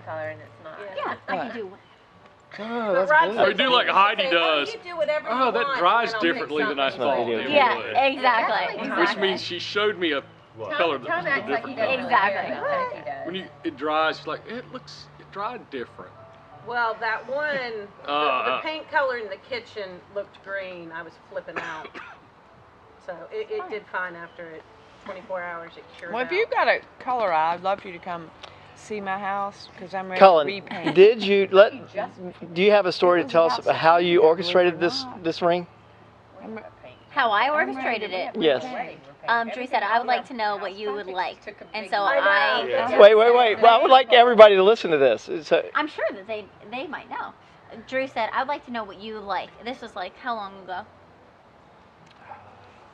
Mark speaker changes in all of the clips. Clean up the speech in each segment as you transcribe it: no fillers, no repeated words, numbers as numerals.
Speaker 1: color and it's not.
Speaker 2: Yeah, I can do.
Speaker 3: Oh, that's good.
Speaker 4: Or do like Heidi does.
Speaker 5: You do whatever you
Speaker 4: Oh, that
Speaker 5: want,
Speaker 4: dries
Speaker 5: and I'll pick
Speaker 4: differently than I
Speaker 5: something
Speaker 4: thought
Speaker 5: for
Speaker 4: it
Speaker 5: you.
Speaker 2: Yeah,
Speaker 4: would.
Speaker 2: exactly.
Speaker 4: Which means she showed me a color that
Speaker 1: Tom
Speaker 4: was a
Speaker 1: acts like he
Speaker 4: different
Speaker 1: doesn't
Speaker 4: color.
Speaker 2: Exactly.
Speaker 1: really care, but he does.
Speaker 4: When it dries, she's like, it dried different.
Speaker 5: Well, that one, the paint color in the kitchen looked green. I was flipping out. So it did fine after 24 hours. It cured
Speaker 6: Well, if you've got a color eye, I'd love for you to come see my house because I'm ready
Speaker 3: Cullen,
Speaker 6: to repaint.
Speaker 3: do you have a story to tell us about how you orchestrated this ring?
Speaker 2: How I orchestrated it.
Speaker 3: Yes.
Speaker 2: Drew said, I would like to know what you would like. And so I
Speaker 3: Wait. Well, I would like everybody to listen to this.
Speaker 2: I'm sure that they might know. Drew said, I would like to know what you like. This was like, how long ago?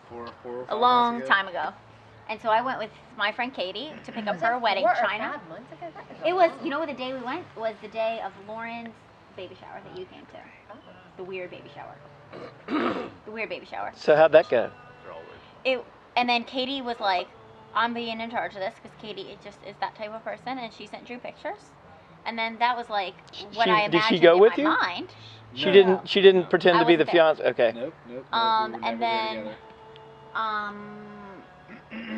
Speaker 7: 4 or 5
Speaker 2: A long
Speaker 7: months ago.
Speaker 2: time ago. And so I went with my friend Katie to pick up her wedding
Speaker 1: 4 or
Speaker 2: china.
Speaker 1: 5 months ago? That
Speaker 2: It was, you know what the day we went was the day of Lauren's baby shower that you came to. The weird baby shower. The weird baby shower.
Speaker 3: So how'd that go?
Speaker 2: And then Katie was like, I'm being in charge of this because Katie just is that type of person, and she sent Drew pictures. And then that was like what I imagined
Speaker 3: did she go
Speaker 2: in
Speaker 3: with
Speaker 2: my
Speaker 3: you?
Speaker 2: mind.
Speaker 3: She didn't pretend
Speaker 2: I
Speaker 3: to be the
Speaker 2: wasn't there.
Speaker 3: fiance. Okay.
Speaker 7: Nope. We were
Speaker 2: And
Speaker 7: never there
Speaker 2: then
Speaker 7: together.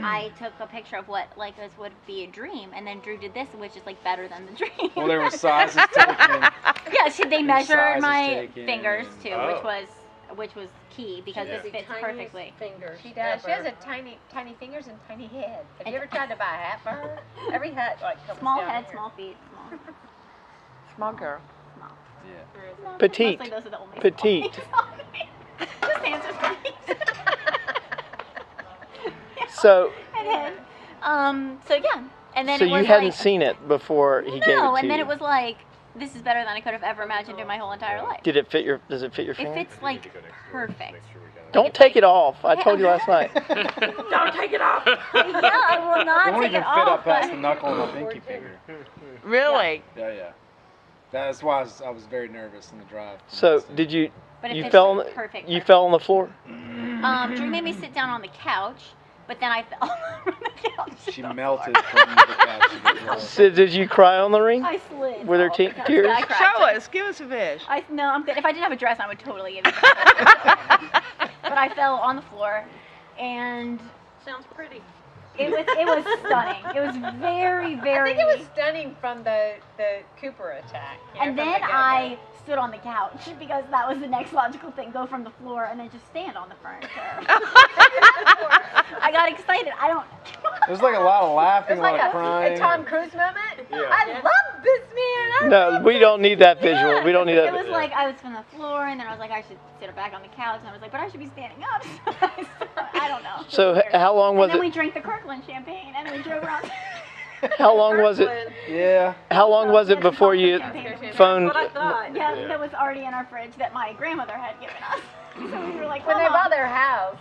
Speaker 2: I took a picture of what like this would be a dream, and then Drew did this, which is like better than the dream.
Speaker 7: Well, there were sizes taken.
Speaker 2: Yeah, so they measured
Speaker 7: sizes
Speaker 2: my
Speaker 7: taken
Speaker 2: fingers
Speaker 7: and-
Speaker 2: too, which was key because
Speaker 7: Yeah.
Speaker 2: this fits perfectly.
Speaker 5: Fingers
Speaker 1: She does. She
Speaker 5: ever.
Speaker 1: has a tiny fingers and tiny head. Have you ever tried to buy a hat for her? Every hat like comes
Speaker 2: Small
Speaker 1: down
Speaker 2: head,
Speaker 1: here.
Speaker 2: small feet, small.
Speaker 6: Small girl.
Speaker 7: Yeah.
Speaker 3: Petite.
Speaker 2: Mostly those are the only
Speaker 3: Petite.
Speaker 2: small things. Just answers me.
Speaker 3: So
Speaker 2: And then, so yeah, and then
Speaker 3: so
Speaker 2: it was
Speaker 3: you hadn't
Speaker 2: like,
Speaker 3: seen it before he gave it to
Speaker 2: no, and then
Speaker 3: you.
Speaker 2: it was like, this is better than I could have ever imagined in my whole entire life.
Speaker 3: Does it fit your
Speaker 2: It
Speaker 3: finger?
Speaker 2: fits like perfect.
Speaker 3: Don't take it off. I told you last night.
Speaker 5: Don't take it off.
Speaker 2: Yeah, I will not
Speaker 7: It won't
Speaker 2: take
Speaker 7: even
Speaker 2: it
Speaker 7: fit
Speaker 2: off.
Speaker 7: up past
Speaker 2: but-
Speaker 7: the knuckle on my pinky finger.
Speaker 6: Really?
Speaker 7: Yeah. That's why I was very nervous in the drive.
Speaker 3: So did you?
Speaker 2: But it
Speaker 3: You
Speaker 2: fits
Speaker 3: fell.
Speaker 2: like perfect.
Speaker 3: You fell on the floor.
Speaker 2: Drew made me sit down on the couch, but then I fell from the couch.
Speaker 7: She melted from the couch to the floor.
Speaker 3: So did you cry on the ring?
Speaker 2: I slid.
Speaker 3: Were there
Speaker 2: off the couch.
Speaker 3: tears?
Speaker 2: Yeah, I cried.
Speaker 6: Show us. Give us a fish.
Speaker 2: No, I'm good. If I didn't have a dress, I would totally give it. But I fell on the floor, and
Speaker 5: Sounds pretty.
Speaker 2: it was stunning. It was very,
Speaker 1: I
Speaker 2: very.
Speaker 1: think it was stunning from the Cooper attack. you know,
Speaker 2: And
Speaker 1: from
Speaker 2: then
Speaker 1: the get-go.
Speaker 2: I stood on the couch because that was the next logical thing. Go from the floor and then just stand on the furniture. I got excited. I don't.
Speaker 7: There's like a lot of laughing,
Speaker 1: It
Speaker 7: a
Speaker 1: was
Speaker 7: lot
Speaker 1: like
Speaker 7: of crying.
Speaker 1: a Tom Cruise moment.
Speaker 7: Yeah.
Speaker 1: I love this man.
Speaker 3: No, we don't need that visual. We don't need that.
Speaker 2: It was like I was from the floor, and then I was like, I should sit back on the couch, and I was like, but I should be standing up. So I don't know.
Speaker 3: So how long was
Speaker 2: And then we
Speaker 3: it?
Speaker 2: drank the Kirkland champagne, and we drove around.
Speaker 3: How long was it?
Speaker 7: Yeah.
Speaker 3: How long was it before you phoned?
Speaker 5: That's what I thought.
Speaker 2: Yeah, that was already in our fridge that my grandmother had given us. So we were like,
Speaker 1: When they
Speaker 2: "Mama."
Speaker 1: bought their house,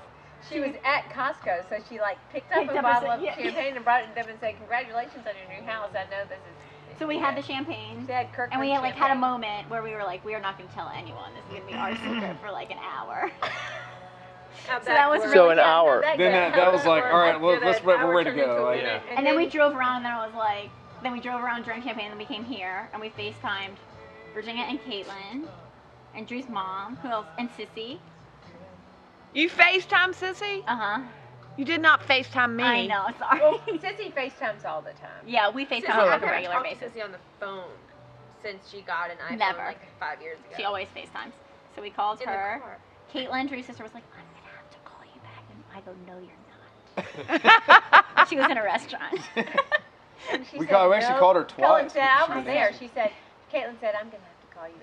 Speaker 1: she was at Costco, so she like picked up
Speaker 2: Picked
Speaker 1: a
Speaker 2: up a
Speaker 1: bottle
Speaker 2: sa-
Speaker 1: of
Speaker 2: yeah.
Speaker 1: champagne and brought it to them and said, "Congratulations on your new house. I know this is."
Speaker 2: So we had the champagne,
Speaker 1: She had Kirkland
Speaker 2: and we had like had a
Speaker 1: champagne.
Speaker 2: moment where we were like, we are not going to tell anyone. This is going to be our secret for like an hour.
Speaker 5: How'd
Speaker 2: So that was
Speaker 5: work?
Speaker 3: So
Speaker 2: really
Speaker 3: an
Speaker 2: fun.
Speaker 3: hour.
Speaker 7: Then that was like, all right, well, we're ready to go. Like,
Speaker 5: Yeah.
Speaker 2: And then we drove around, and then I was like, then we drove around, drank champagne, and then we came here, and we FaceTimed Virginia and Caitlin, and Drew's mom, who else, and Sissy.
Speaker 6: You FaceTime Sissy?
Speaker 2: Uh-huh.
Speaker 6: You did not FaceTime me.
Speaker 2: I know, sorry.
Speaker 1: Well, Sissy FaceTimes all the time.
Speaker 2: Yeah, we
Speaker 5: Sissy,
Speaker 2: FaceTime on
Speaker 5: I've
Speaker 2: a
Speaker 5: never
Speaker 2: regular
Speaker 5: talked
Speaker 2: basis.
Speaker 5: to Sissy on the phone since she got an iPhone
Speaker 2: Never.
Speaker 5: like 5 years ago.
Speaker 2: She always FaceTimes. So we called
Speaker 5: in the
Speaker 2: her.
Speaker 5: car.
Speaker 2: Caitlin, Drew's sister, was like, I'm going to have to call you back. And I go, no, you're not. She was in a restaurant.
Speaker 1: And she
Speaker 7: We
Speaker 1: said,
Speaker 7: actually
Speaker 1: "No."
Speaker 7: called her
Speaker 1: Cullen
Speaker 7: twice.
Speaker 1: said, I
Speaker 7: She
Speaker 1: was
Speaker 7: was
Speaker 1: there.
Speaker 7: there.
Speaker 1: She said, Caitlin said, I'm going to have to call you.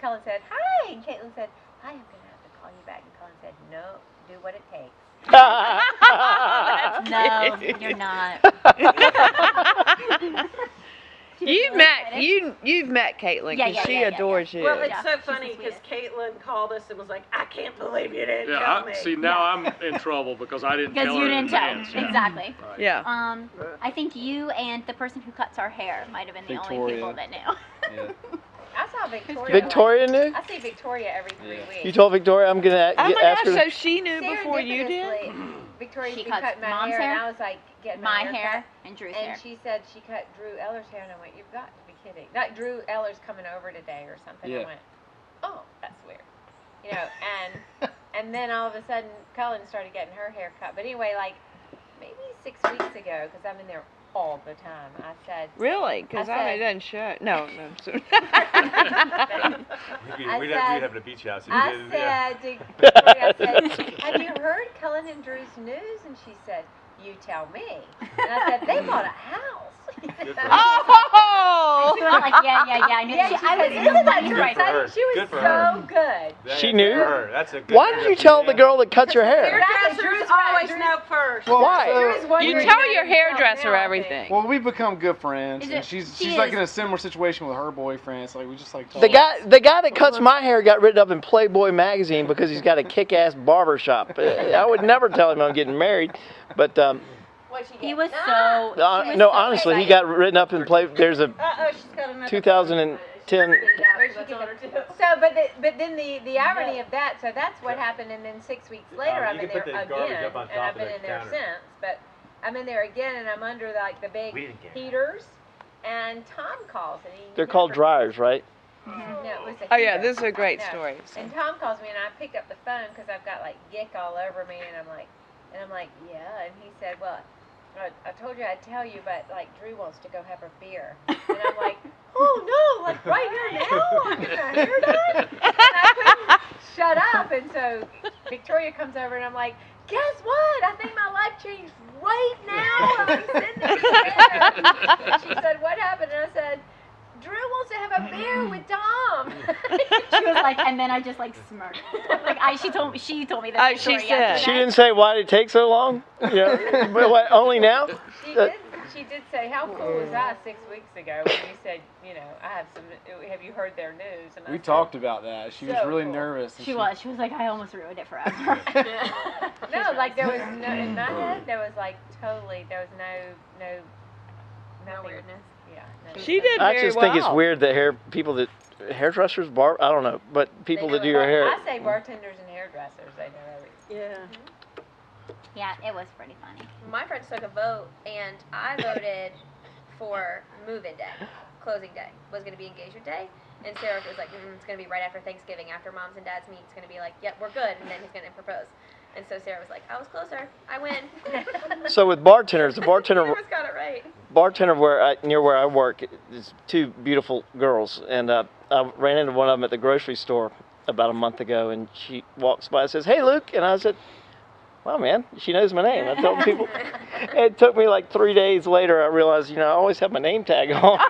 Speaker 1: Cullen said, hi. And Caitlin said, I am going to have to call you back. And Cullen said, no, do what it takes.
Speaker 2: No, you're not.
Speaker 6: You've met Caitlin
Speaker 2: Yeah,
Speaker 6: because
Speaker 2: yeah,
Speaker 6: she
Speaker 2: yeah, yeah,
Speaker 6: adores you.
Speaker 5: Well, it's
Speaker 2: Yeah,
Speaker 5: so
Speaker 2: she's
Speaker 5: funny
Speaker 2: the
Speaker 5: because
Speaker 2: sweetest.
Speaker 5: Caitlin called us and was like, I can't believe you didn't tell
Speaker 4: Yeah,
Speaker 5: me.
Speaker 4: see, now I'm in trouble because I didn't
Speaker 2: Because
Speaker 4: tell
Speaker 2: you
Speaker 4: her
Speaker 2: didn't
Speaker 4: in
Speaker 2: tell.
Speaker 4: advance. Yeah.
Speaker 2: Exactly.
Speaker 4: Right.
Speaker 6: Yeah.
Speaker 2: I think you and the person who cuts our hair might have been the only
Speaker 7: Victoria.
Speaker 2: people that knew.
Speaker 7: Yeah.
Speaker 1: I saw Victoria.
Speaker 3: Victoria knew?
Speaker 1: I see Victoria every 3
Speaker 7: Yeah.
Speaker 1: weeks.
Speaker 3: You told Victoria I'm gonna
Speaker 6: Oh my
Speaker 3: ask
Speaker 6: gosh,
Speaker 3: her.
Speaker 6: so she knew before you did?
Speaker 1: Serendipitously, Victoria's
Speaker 2: She
Speaker 1: been
Speaker 2: cuts
Speaker 1: cutting my
Speaker 2: Mom's
Speaker 1: hair,
Speaker 2: hair,
Speaker 1: and I was like, getting
Speaker 2: my
Speaker 1: hair
Speaker 2: hair,
Speaker 1: cut.
Speaker 2: and Drew's
Speaker 1: And
Speaker 2: hair.
Speaker 1: she said she cut Drew Eller's hair, and I went, you've got to be kidding. Not Drew Eller's coming over today or something.
Speaker 7: Yeah.
Speaker 1: I went, oh, that's weird. You know, and then all of a sudden, Cullen started getting her hair cut. But anyway, like, maybe 6 weeks ago, because I'm in there all the time, I said,
Speaker 6: Really? Because
Speaker 1: I
Speaker 6: it doesn't show. No, no.
Speaker 8: We'd have a beach house. If you
Speaker 1: I
Speaker 8: did,
Speaker 1: said to Victoria, I said, have you heard Cullen and Drew's news? And she said, you tell me. And I said, they bought a house.
Speaker 8: Good for her.
Speaker 6: Oh!
Speaker 2: She was like, yeah, I knew.
Speaker 1: Yeah,
Speaker 2: She,
Speaker 1: she
Speaker 2: I was
Speaker 1: said, isn't that
Speaker 2: in
Speaker 1: so
Speaker 2: the
Speaker 8: Good for her.
Speaker 1: exciting? She was
Speaker 8: Good for
Speaker 1: so
Speaker 8: her.
Speaker 1: good.
Speaker 8: That
Speaker 3: She
Speaker 8: is
Speaker 3: knew?
Speaker 8: good for her. That's a good
Speaker 3: Why did you tell the girl that cut your hair?
Speaker 5: Hairdressers always know first.
Speaker 7: Well,
Speaker 3: Why?
Speaker 1: Drew's wondering
Speaker 6: You tell
Speaker 1: about
Speaker 6: your
Speaker 1: himself
Speaker 6: hairdresser
Speaker 1: now, I
Speaker 6: everything.
Speaker 1: think.
Speaker 7: Well, we've become good friends,
Speaker 2: Is
Speaker 7: and
Speaker 2: it-
Speaker 7: she's
Speaker 2: she
Speaker 7: like
Speaker 2: is.
Speaker 7: in a similar situation with her boyfriend. So like we just like
Speaker 3: The
Speaker 7: talk.
Speaker 3: guy that cuts my hair got written up in Playboy magazine because he's got a kick-ass barber shop. I would never tell him I'm getting married, but
Speaker 1: What'd she
Speaker 2: He
Speaker 1: get?
Speaker 2: was
Speaker 1: Ah!
Speaker 2: so. He was
Speaker 3: no,
Speaker 2: so
Speaker 3: honestly, he
Speaker 2: excited.
Speaker 3: got written up in Play. There's a
Speaker 5: Uh-oh, she's got another
Speaker 3: 2010.
Speaker 1: Where'd she get that? So, but then the irony of that, so that's what happened, and then 6 weeks later, I'm
Speaker 8: you
Speaker 1: in
Speaker 8: can
Speaker 1: there
Speaker 8: put the garbage
Speaker 1: again,
Speaker 8: up on
Speaker 1: and
Speaker 8: top
Speaker 1: I've
Speaker 8: of
Speaker 1: been
Speaker 8: the
Speaker 1: in there
Speaker 8: counter.
Speaker 1: since, but I'm in there again, and I'm under like the big
Speaker 8: We didn't care.
Speaker 1: heaters, and Tom calls, and he
Speaker 3: They're called
Speaker 1: never-
Speaker 3: dryers, right?
Speaker 1: No, it was a
Speaker 6: Oh yeah,
Speaker 1: heater.
Speaker 6: this is a great
Speaker 1: No.
Speaker 6: story.
Speaker 1: And Tom calls me, and I picked up the phone because I've got like gick all over me, and I'm like, yeah, and he said, well, I told you I'd tell you, but like Drew wants to go have a beer, and I'm like, oh no, like right here now, I'm gonna hear that, and I couldn't shut up, and so Victoria comes over, and I'm like, guess what? I think my life changed right now. I'm sitting there. And she said, what happened? And I said, Drew wants to have a beer with Tom.
Speaker 2: She was like, and then I just like smirked. Like she told me this
Speaker 6: She
Speaker 2: story
Speaker 6: said.
Speaker 2: yesterday.
Speaker 3: She didn't say why did it take so long. Yeah, but what, only now?
Speaker 1: She did say, how cool was I 6 weeks ago when you said, you know, have you heard their news? And I
Speaker 7: We
Speaker 1: said,
Speaker 7: talked about that. She was
Speaker 1: So
Speaker 7: really
Speaker 1: cool.
Speaker 7: nervous. and
Speaker 2: She was like, I almost ruined it for us.
Speaker 1: No, like there was no, in my head, there was like totally, there was no weirdness. Yeah. No.
Speaker 6: She did
Speaker 3: I
Speaker 6: very
Speaker 3: just think it's
Speaker 6: well.
Speaker 3: weird that hairdressers, I don't know, but people
Speaker 1: They
Speaker 3: that
Speaker 1: know
Speaker 3: do your hair.
Speaker 1: I say bartenders and hairdressers, they know everything.
Speaker 5: Yeah.
Speaker 2: Yeah, it was pretty funny.
Speaker 9: My friends took a vote, and I voted for move-in day. Closing day was going to be engagement day, and Sarah was like, it's going to be right after Thanksgiving, after moms and dads meet. It's going to be like, yep, we're good, and then he's going to propose. And so Sarah was like, I was closer. I win.
Speaker 3: So with bartenders, the
Speaker 9: Sarah's got it right.
Speaker 3: bartender near where I work is two beautiful girls, and I ran into one of them at the grocery store about a month ago, and she walks by and says, "Hey, Luke," and I said, "Wow, man, she knows my name." I told people. It took me like 3 days later. I realized, I always have my name tag on.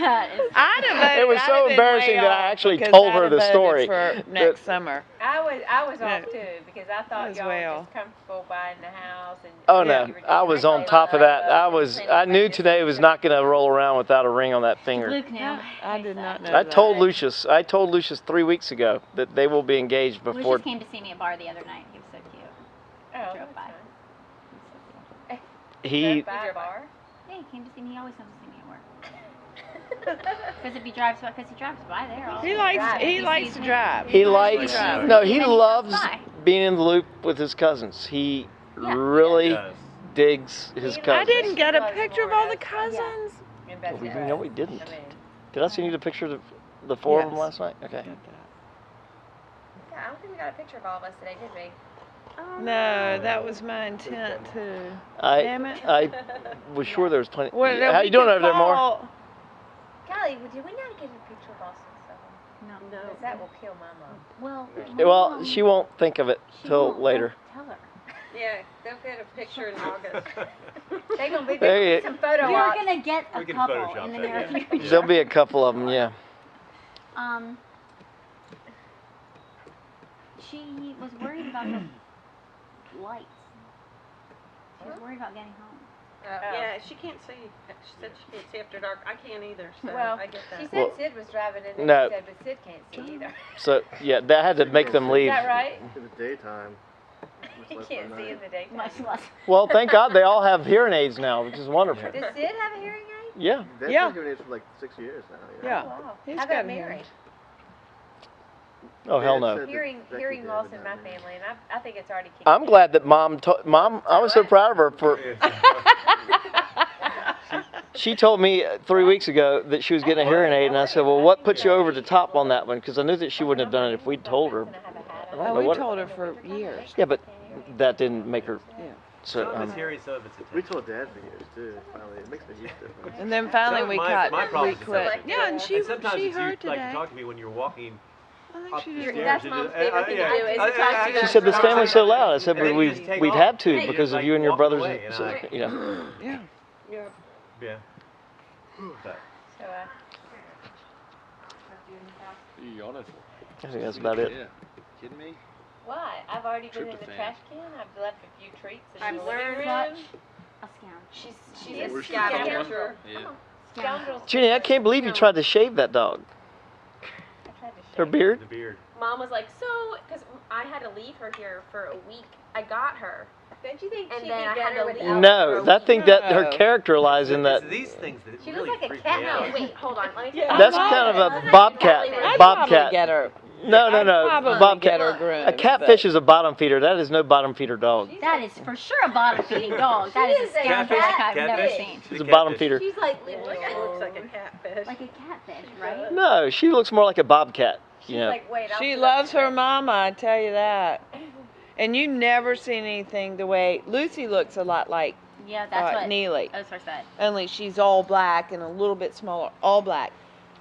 Speaker 3: It was so embarrassing that I actually told her the story.
Speaker 6: For next summer.
Speaker 1: I was off
Speaker 6: Yeah.
Speaker 1: too because I thought
Speaker 6: As
Speaker 1: y'all were
Speaker 6: well.
Speaker 1: just comfortable buying the house and.
Speaker 3: Oh
Speaker 1: you
Speaker 3: no,
Speaker 1: were just
Speaker 3: I was on
Speaker 1: like,
Speaker 3: top of that.
Speaker 1: "Love,
Speaker 3: I knew today was not going to roll around without a ring on that finger.
Speaker 2: Luke knew.
Speaker 6: I did not know
Speaker 3: I
Speaker 6: that.
Speaker 3: told Lucius 3 weeks ago that they will be engaged before.
Speaker 2: Lucius came to see me at bar the other night. He was so cute.
Speaker 1: Oh,
Speaker 2: Drove
Speaker 1: that's
Speaker 2: by.
Speaker 1: fine.
Speaker 3: He
Speaker 1: Drove by a bar?
Speaker 2: Yeah, he came to see me. He always comes to see me at work. Because if he drives by, there. all
Speaker 6: He
Speaker 2: day.
Speaker 6: likes
Speaker 2: He
Speaker 6: to drive.
Speaker 3: he likes
Speaker 6: drive.
Speaker 3: no he
Speaker 2: And he
Speaker 3: loves
Speaker 2: comes by.
Speaker 3: being in the loop with his cousins. He
Speaker 2: Yeah.
Speaker 3: really
Speaker 8: Yes.
Speaker 3: digs his
Speaker 1: He
Speaker 6: I
Speaker 3: cousins.
Speaker 6: didn't get a
Speaker 1: Loves
Speaker 6: picture of
Speaker 1: more
Speaker 6: all the
Speaker 1: of-
Speaker 6: cousins.
Speaker 1: And Betsy
Speaker 3: we
Speaker 1: does.
Speaker 3: no, we didn't.
Speaker 1: I mean,
Speaker 3: Did I send you the picture of the four of them
Speaker 6: Yes.
Speaker 3: last night? Okay.
Speaker 9: Yeah, I don't think we got a picture of all of us today, did we?
Speaker 6: No, that was my intent too. Damn it.
Speaker 3: I was sure there was plenty.
Speaker 6: Well, then
Speaker 3: How
Speaker 6: we
Speaker 3: you doing
Speaker 6: could
Speaker 3: over there, More?
Speaker 6: call-
Speaker 1: Golly, did we not get a picture of all six of them?
Speaker 2: No.
Speaker 1: Because that will kill my mom.
Speaker 2: Well,
Speaker 3: Well, she won't think of it
Speaker 2: she
Speaker 3: till
Speaker 2: won't.
Speaker 3: later.
Speaker 2: Tell her.
Speaker 5: Yeah, they'll get a picture in August.
Speaker 1: They're going to be
Speaker 3: There you-
Speaker 1: some photo
Speaker 2: You're
Speaker 1: ops.
Speaker 2: gonna get a
Speaker 8: We can
Speaker 2: couple
Speaker 8: Photoshop
Speaker 2: in the
Speaker 8: that,
Speaker 2: near
Speaker 8: yeah.
Speaker 2: future.
Speaker 3: There'll be a couple of them, yeah.
Speaker 2: She was worried about the lights. She was worried about getting home.
Speaker 5: Yeah, she can't see. She said she can't see after dark. I can't either, so
Speaker 1: Well,
Speaker 5: I get that.
Speaker 1: she said
Speaker 3: Well,
Speaker 1: Sid was driving in there.
Speaker 3: no.
Speaker 1: She said, but Sid can't see either.
Speaker 3: So yeah, that had to make them
Speaker 1: Is
Speaker 3: leave.
Speaker 1: that right?
Speaker 10: In the daytime.
Speaker 1: He can't see in the daytime.
Speaker 2: Much less.
Speaker 3: Well, thank God they all have hearing aids now, which is wonderful.
Speaker 1: Does Sid have a hearing aid?
Speaker 3: Yeah.
Speaker 10: They've
Speaker 6: Yeah.
Speaker 10: been doing it for like 6 years now.
Speaker 6: Yeah.
Speaker 1: Oh, wow.
Speaker 6: He's
Speaker 1: How
Speaker 6: got
Speaker 1: about
Speaker 6: a hearing.
Speaker 1: Mary?
Speaker 3: Oh hell no.
Speaker 1: Hearing loss in my family, and I think it's already kicked
Speaker 3: I'm
Speaker 1: in.
Speaker 3: glad that Mom. I was so proud of her for. She told me 3 weeks ago that she was getting a hearing aid, and I said, "Well, what put you over the top on that one?" Because I knew that she wouldn't have done it if we'd told her. I don't
Speaker 6: Oh,
Speaker 3: know
Speaker 6: we
Speaker 3: what.
Speaker 6: told her for years.
Speaker 3: Yeah, but that didn't make her.
Speaker 6: Yeah.
Speaker 3: So.
Speaker 8: Some of it's hearing, some of it's attention.
Speaker 10: We told Dad for years too. Finally, it makes a huge difference.
Speaker 6: And then finally we
Speaker 8: my problem is
Speaker 6: quit.
Speaker 8: attention.
Speaker 6: Yeah, and
Speaker 8: And sometimes
Speaker 6: she
Speaker 8: it's
Speaker 6: heard
Speaker 8: you
Speaker 6: today.
Speaker 8: like to talk to me when you're walking
Speaker 6: I think
Speaker 8: up
Speaker 6: she
Speaker 8: the
Speaker 6: just
Speaker 8: stairs.
Speaker 9: That's
Speaker 8: You
Speaker 9: Mom's
Speaker 8: just-
Speaker 9: favorite thing to do is to talk to you.
Speaker 3: She said this family's so loud. I said,
Speaker 8: And then
Speaker 3: "Well,
Speaker 8: you just take
Speaker 3: we've
Speaker 8: off.
Speaker 3: had to
Speaker 8: Hey,
Speaker 3: because of
Speaker 8: like
Speaker 3: you and your
Speaker 8: walking
Speaker 3: brothers."
Speaker 8: away, and
Speaker 3: So,
Speaker 8: I-
Speaker 3: you know.
Speaker 6: Yeah.
Speaker 8: Yeah. But
Speaker 1: So,
Speaker 4: You yawning for?
Speaker 3: I think that's about it.
Speaker 10: Yeah. Kidding me?
Speaker 1: why? I've already been in the
Speaker 10: Tryptophan.
Speaker 1: trash can. I've left a few treats in
Speaker 5: I've
Speaker 1: the living
Speaker 5: learned
Speaker 1: room.
Speaker 2: Much. A scam.
Speaker 5: She's
Speaker 1: She is
Speaker 5: a
Speaker 1: a
Speaker 5: scavenger.
Speaker 10: Yeah.
Speaker 1: Scoundrels.
Speaker 3: Ginny, I can't believe you tried to shave that dog.
Speaker 1: I tried to
Speaker 3: Her
Speaker 1: shave
Speaker 3: beard.
Speaker 8: the beard.
Speaker 9: Mom was like, so, because I had to leave her here for a week. I got her.
Speaker 1: Don't you think
Speaker 9: And
Speaker 1: she'd
Speaker 9: then I
Speaker 1: be
Speaker 9: had
Speaker 1: better
Speaker 9: to
Speaker 1: without?
Speaker 9: leave.
Speaker 3: No, I think that her
Speaker 6: No.
Speaker 3: character lies in that.
Speaker 8: It's these things that
Speaker 1: She
Speaker 8: really
Speaker 1: looks like a
Speaker 8: freak
Speaker 1: cat
Speaker 8: me
Speaker 1: now.
Speaker 8: out.
Speaker 9: Wait, hold on. Let me
Speaker 6: Yeah.
Speaker 3: That's
Speaker 6: I'm
Speaker 3: kind
Speaker 6: not-
Speaker 3: of a bobcat.
Speaker 6: I'd
Speaker 3: Bobcat.
Speaker 6: probably get her.
Speaker 3: No,
Speaker 6: I'd probably
Speaker 3: bobcat.
Speaker 6: get her groomed,
Speaker 3: A catfish is a bottom feeder. That is no bottom feeder dog.
Speaker 2: That is for sure a bottom feeding dog. That is a
Speaker 1: She is a
Speaker 2: scoundrel like I've never
Speaker 8: Catfish?
Speaker 2: seen.
Speaker 3: She's a bottom feeder.
Speaker 1: She's like,
Speaker 5: She looks like a catfish.
Speaker 2: Like a catfish, right?
Speaker 3: No, she looks more like a bobcat.
Speaker 1: she's
Speaker 3: You know.
Speaker 1: like, wait, I'll
Speaker 6: She
Speaker 1: sit
Speaker 6: loves
Speaker 1: up
Speaker 6: her mama, I tell you that. And you never seen anything the way Lucy looks a lot like
Speaker 2: Yeah, that's what
Speaker 6: Neely.
Speaker 2: Oscar said.
Speaker 6: Only she's all black and a little bit smaller, all black.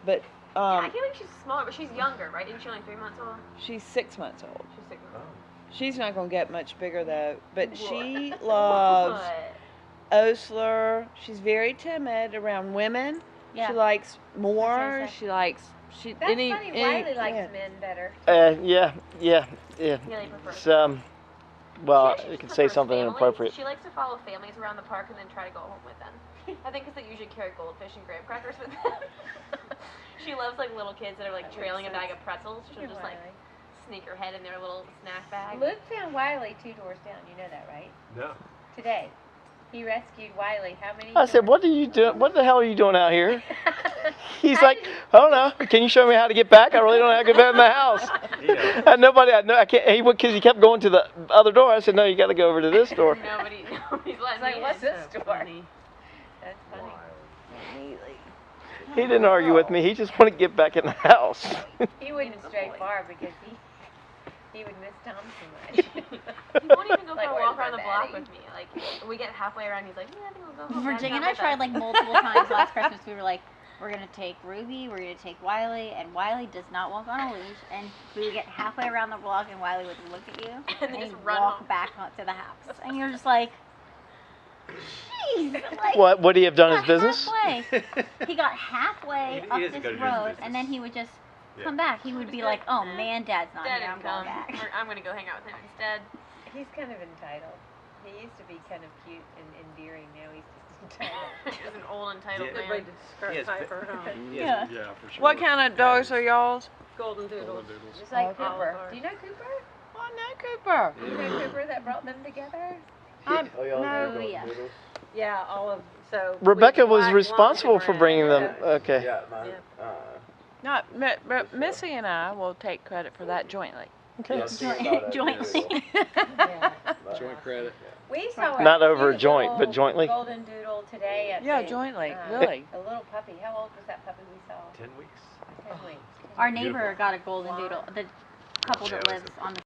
Speaker 6: But
Speaker 9: Yeah, I can't believe she's smaller, but she's younger, right? Isn't she only 3 months old?
Speaker 6: she's 6 months old.
Speaker 9: She's 6 months old.
Speaker 6: She's not gonna get much bigger though. But she loves
Speaker 9: What?
Speaker 6: Osler. She's very timid around women.
Speaker 2: Yeah.
Speaker 6: She likes
Speaker 2: That's what
Speaker 6: more.
Speaker 2: I said.
Speaker 6: She likes
Speaker 1: That's
Speaker 6: any.
Speaker 1: funny.
Speaker 6: any
Speaker 1: Wiley likes
Speaker 6: yeah.
Speaker 1: men better.
Speaker 3: Yeah.
Speaker 9: Yeah, they prefer.
Speaker 3: It's, well,
Speaker 9: She actually
Speaker 3: you could
Speaker 9: just
Speaker 3: say
Speaker 9: prefers
Speaker 3: something
Speaker 9: families.
Speaker 3: inappropriate.
Speaker 9: She likes to follow families around the park and then try to go home with them. I think because they usually carry goldfish and graham crackers with them. She loves like little kids that are like trailing a bag of pretzels. She'll just like sneak her head in their little snack bag.
Speaker 1: Luke found Wiley 2 doors down. You know that, right?
Speaker 8: No.
Speaker 1: Today. He rescued Wiley. How many?
Speaker 3: I said, "What are you doing? What the hell are you doing out here?" He's like, "I don't know. Can you show me how to get back? I really don't know how to get back in the house."
Speaker 8: Yeah.
Speaker 3: And nobody, I can't. Because he kept going to the other door. I said, "No, you got to go over to this door."
Speaker 9: Nobody's letting
Speaker 1: It's like,
Speaker 9: me
Speaker 1: what's
Speaker 9: in.
Speaker 1: this door? That's funny.
Speaker 3: He didn't argue with me. He just wanted to get back in the house.
Speaker 1: He wouldn't stray far because he would miss Tom so much.
Speaker 9: He won't even go
Speaker 1: Like,
Speaker 9: for a
Speaker 1: where's
Speaker 9: walk
Speaker 1: my
Speaker 9: around the block
Speaker 1: daddy?
Speaker 9: with me. Like we get halfway around, he's like, yeah, I think we'll go home.
Speaker 2: Virginia and
Speaker 9: Come
Speaker 2: I
Speaker 9: with
Speaker 2: tried
Speaker 9: us.
Speaker 2: like multiple times last Christmas. We were like, we're gonna take Ruby, we're gonna take Wiley, and Wiley does not walk on a leash. And we would get halfway around the block, and Wiley would look at you
Speaker 9: And then
Speaker 2: he'd
Speaker 9: just run
Speaker 2: walk
Speaker 9: home.
Speaker 2: back to the house, and you're just like, jeez, like.
Speaker 3: What would he have done his
Speaker 2: got
Speaker 3: business?
Speaker 2: Halfway. He got halfway
Speaker 8: He
Speaker 2: up
Speaker 8: doesn't
Speaker 2: this
Speaker 8: go to his
Speaker 2: road,
Speaker 8: business.
Speaker 2: and then he would just
Speaker 8: Yeah.
Speaker 2: come back. He would be like, "Oh man, Dad's not
Speaker 9: Dad
Speaker 2: here. I'm
Speaker 9: didn't
Speaker 2: going
Speaker 9: come.
Speaker 2: back."
Speaker 9: I'm gonna go hang out with him instead.
Speaker 1: He's kind of entitled. He used to be kind of cute and endearing. Now he's just entitled.
Speaker 9: He's an old entitled
Speaker 8: Yeah.
Speaker 5: Good way
Speaker 9: man.
Speaker 5: to describe
Speaker 8: Yes,
Speaker 5: Piper, huh?
Speaker 2: Yeah.
Speaker 4: Yeah, for sure.
Speaker 6: What kind of dogs are y'all's?
Speaker 5: Golden doodles.
Speaker 4: Golden doodles.
Speaker 1: Just like
Speaker 6: Okay.
Speaker 1: Cooper.
Speaker 5: Oliver.
Speaker 1: Do you know Cooper?
Speaker 6: Oh no, Cooper.
Speaker 1: Do you know Cooper that brought them together?
Speaker 10: Oh, y'all
Speaker 6: no.
Speaker 10: know
Speaker 2: Yeah.
Speaker 10: Doodles?
Speaker 5: Yeah, all of so.
Speaker 3: Rebecca
Speaker 5: we
Speaker 3: was
Speaker 5: black
Speaker 3: responsible
Speaker 5: long
Speaker 3: for
Speaker 5: and
Speaker 3: bringing them.
Speaker 5: red.
Speaker 3: Okay.
Speaker 10: Yeah, mine.
Speaker 5: Yeah.
Speaker 6: Not but Missy and I will take credit for that jointly.
Speaker 3: Okay.
Speaker 10: Yeah, see about a
Speaker 2: Jointly.
Speaker 10: doodle,
Speaker 1: Yeah.
Speaker 10: but,
Speaker 4: Joint credit.
Speaker 1: We saw a
Speaker 3: Not over a
Speaker 1: cute
Speaker 3: joint, but
Speaker 1: little
Speaker 3: jointly?
Speaker 1: Golden doodle today at
Speaker 6: Yeah,
Speaker 1: the,
Speaker 6: jointly,
Speaker 1: uh,
Speaker 6: really.
Speaker 1: A little puppy. How old was that puppy we saw?
Speaker 8: 10 weeks.
Speaker 1: 10 weeks.
Speaker 2: Our neighbor got a golden
Speaker 1: Wow.
Speaker 2: doodle. The couple that
Speaker 8: Yeah, it was
Speaker 2: lives
Speaker 8: a-
Speaker 2: on the